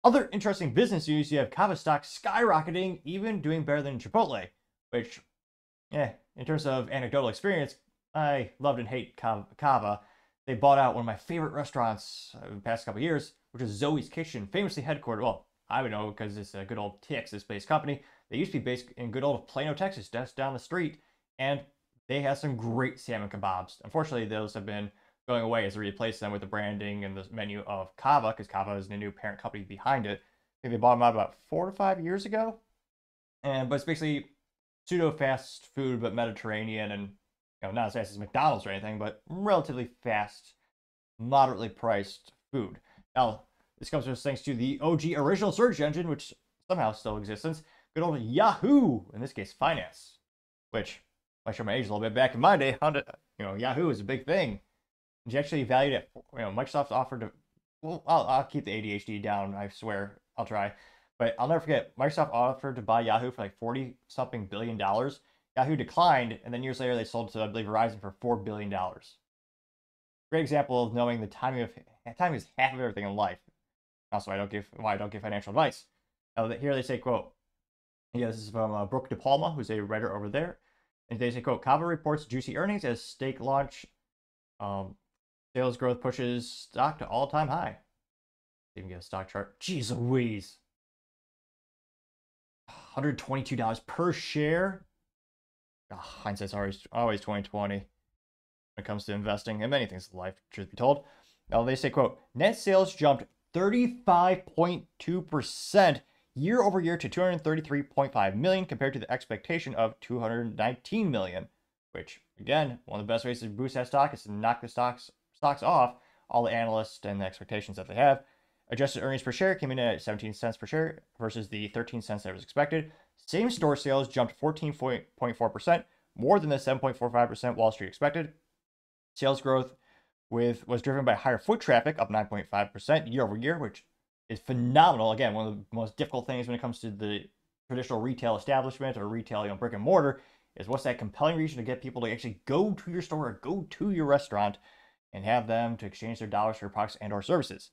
Other interesting business news, you have Cava stock skyrocketing, even doing better than Chipotle, which, yeah, in terms of anecdotal experience, I loved and hate Cava. They bought out one of my favorite restaurants in the past couple of years, which is Zoe's Kitchen, famously headquartered. Well, I would know because it's a good old Texas-based company. They used to be based in good old Plano, Texas, just down the street, and they have some great salmon kebabs. Unfortunately, those have been going away as they replace them with the branding and the menu of Cava, because Cava is the new parent company behind it. I think they bought them out about 4 to 5 years ago, but it's basically pseudo fast food but Mediterranean, and not as fast as McDonald's or anything, but relatively fast, moderately priced food. Now, this comes to us thanks to the OG original search engine, which somehow still exists. Good old Yahoo, in this case, finance, which I show my age a little bit. Back in my day, Yahoo was a big thing. And you actually valued it. Microsoft offered to. Well, I'll keep the ADHD down. I swear, I'll try. But I'll never forget. Microsoft offered to buy Yahoo for like $40-something billion. Yahoo declined, and then years later they sold to, I believe, Verizon for $4 billion. Great example of knowing the timing is half of everything in life. Also, I don't give financial advice. Now, here they say, quote, yeah, this is from Brooke DePalma, who's a writer over there. And they say, quote, Cava reports juicy earnings as steak launch sales growth pushes stock to all-time high. Even get a stock chart. Jeez Louise. $122 per share. Hindsight's always 2020 when it comes to investing and many things in life, truth be told. Now they say, quote, net sales jumped 35.2% year over year to 233.5 million compared to the expectation of 219 million, which again, one of the best ways to boost that stock is to knock the stocks off all the analysts and the expectations that they have. Adjusted earnings per share came in at 17 cents per share versus the 13 cents that was expected. Same store sales jumped 14.4%, more than the 7.45% Wall Street expected. Sales growth was driven by higher foot traffic, up 9.5% year over year, which is phenomenal. Again, one of the most difficult things when it comes to the traditional retail establishment or retail, brick and mortar, is what's that compelling reason to get people to actually go to your store or go to your restaurant and have them to exchange their dollars for products and or services,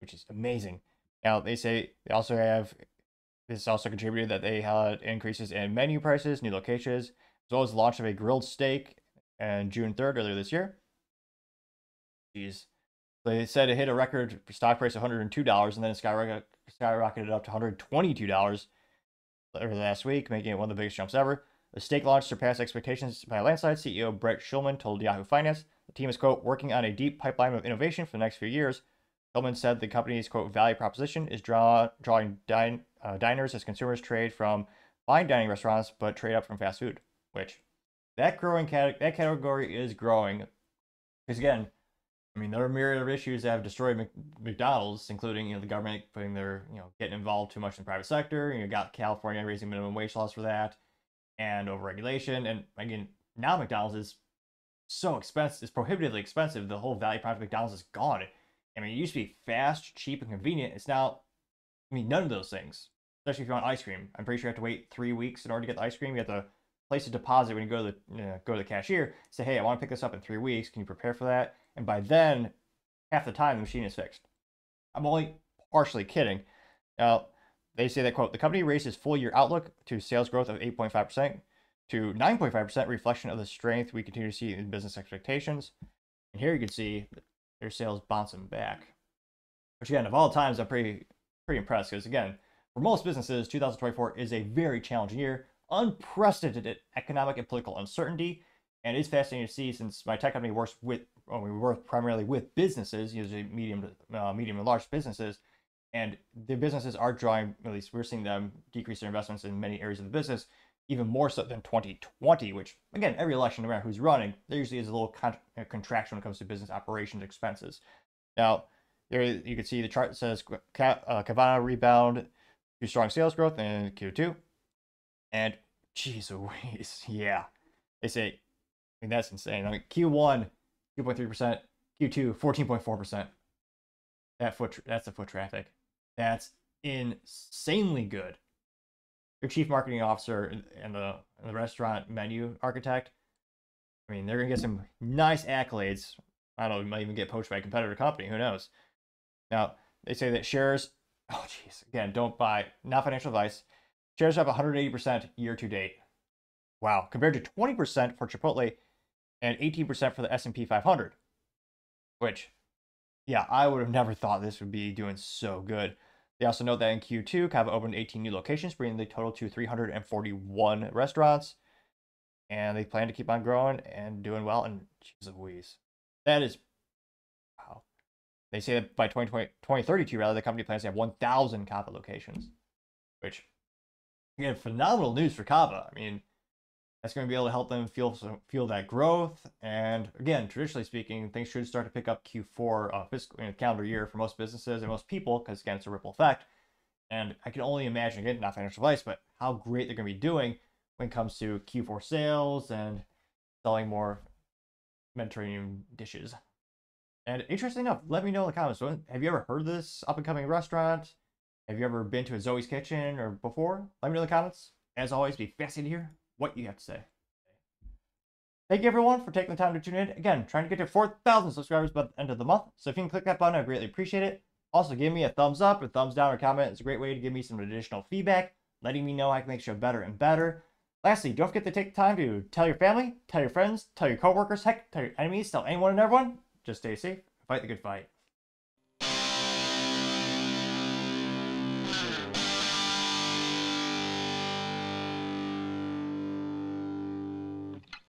which is amazing. Now, they say they also have, this also contributed that they had increases in menu prices, new locations, as well as the launch of a grilled steak on June 3rd earlier this year. Jeez. They said it hit a record stock price of $102, and then it skyrocketed up to $122 over the last week, making it one of the biggest jumps ever. The steak launch surpassed expectations by a landslide. CEO Brett Schulman told Yahoo Finance the team is, quote, working on a deep pipeline of innovation for the next few years. Schulman said the company's, quote, value proposition is drawing diners as consumers trade from fine dining restaurants but trade up from fast food, which that category is growing. Because again, there are a myriad of issues that have destroyed McDonald's, including the government putting their getting involved too much in the private sector. You got California raising minimum wage laws for that, and overregulation. And again, now McDonald's is so expensive, it's prohibitively expensive. The whole value prop of McDonald's is gone. It used to be fast, cheap, and convenient. It's now, none of those things. Especially if you want ice cream, I'm pretty sure you have to wait 3 weeks in order to get the ice cream. You have to place a deposit when you go to the cashier. Say, hey, I want to pick this up in 3 weeks. Can you prepare for that? And by then, half the time, the machine is fixed. I'm only partially kidding. Now, they say that, quote, the company raised its full-year outlook to sales growth of 8.5% to 9.5%, reflection of the strength we continue to see in business expectations. And here you can see their sales bouncing back. Which, again, of all times, I'm pretty impressed. Because, again, for most businesses, 2024 is a very challenging year. Unprecedented economic and political uncertainty. And it's fascinating to see, since my tech company we work primarily with businesses, usually medium and large businesses, and the businesses are drawing, at least we're seeing them decrease their investments in many areas of the business, even more so than 2020, which, again, every election, no matter who's running, there usually is a little contraction when it comes to business operations expenses. Now, there you can see the chart says Cava rebound to strong sales growth in Q2, and geez Louise, yeah, they say, that's insane. Q1, 2.3%, Q2, 14.4%. That's the foot traffic. That's insanely good. Your chief marketing officer and the restaurant menu architect, they're gonna get some nice accolades. I don't know, might even get poached by a competitor company. Who knows? Now, they say that shares Oh, jeez. Again, don't buy. Not financial advice. Shares are up 180% year to date. Wow. Compared to 20% for Chipotle and 18% for the S&P 500. Which, yeah, I would have never thought this would be doing so good. They also note that in Q2, Cava opened 18 new locations, bringing the total to 341 restaurants. And they plan to keep on growing and doing well. And jeez Louise, that is, wow. They say that by 2032, rather, the company plans to have 1,000 Cava locations, which, again, phenomenal news for Cava. I mean, that's going to be able to help them feel that growth. And again, traditionally speaking, things should start to pick up Q4 fiscal calendar year for most businesses and most people, because again, it's a ripple effect. And I can only imagine, again, not financial advice, but how great they're going to be doing when it comes to Q4 sales and selling more Mediterranean dishes. And interesting enough, let me know in the comments. Have you ever heard of this up and coming restaurant? Have you ever been to a Zoe's Kitchen or before? Let me know in the comments. As always, be fascinated to hear what you have to say. Thank you everyone for taking the time to tune in. Again, trying to get to 4,000 subscribers by the end of the month. So if you can click that button, I'd greatly appreciate it. Also, give me a thumbs up, a thumbs down, or comment. It's a great way to give me some additional feedback, letting me know I can make the show better and better. Lastly, don't forget to take the time to tell your family, tell your friends, tell your coworkers, heck, tell your enemies, tell anyone and everyone. Just stay safe, fight the good fight.